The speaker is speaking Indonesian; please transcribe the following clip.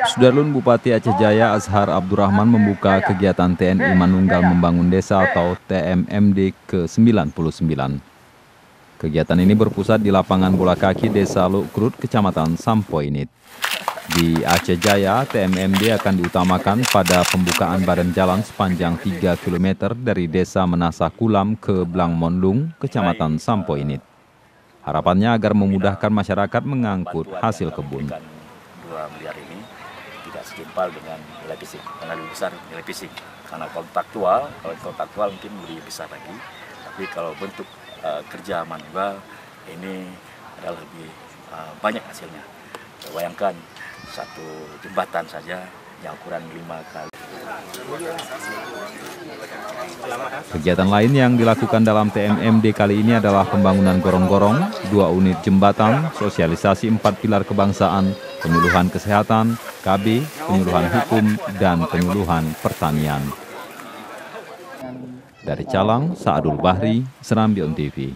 Sudarlun Bupati Aceh Jaya Azhar Abdurrahman membuka kegiatan TNI Manunggal Membangun Desa atau TMMD ke-99. Kegiatan ini berpusat di lapangan bola kaki Desa Lukrut, Kecamatan Sampoinit. Di Aceh Jaya, TMMD akan diutamakan pada pembukaan badan jalan sepanjang 3 km dari Desa Menasa Kulam ke Blangmonlung, Kecamatan Sampoinit. Harapannya agar memudahkan masyarakat mengangkut hasil kebun. 2 miliar ini tidak setimpal dengan nilai fisik, karena lebih besar nilai fisik. Karena kontraktual, kalau kontraktual mungkin lebih besar lagi. Tapi kalau bentuk kerja manual ini adalah lebih banyak hasilnya. Bayangkan satu jembatan saja yang ukuran 5 kali. Kegiatan lain yang dilakukan dalam TMMD kali ini adalah pembangunan gorong-gorong, 2 unit jembatan, sosialisasi 4 pilar kebangsaan, penyuluhan kesehatan, KB, penyuluhan hukum, dan penyuluhan pertanian. Dari Calang, Saadul Bahri, Serambion TV.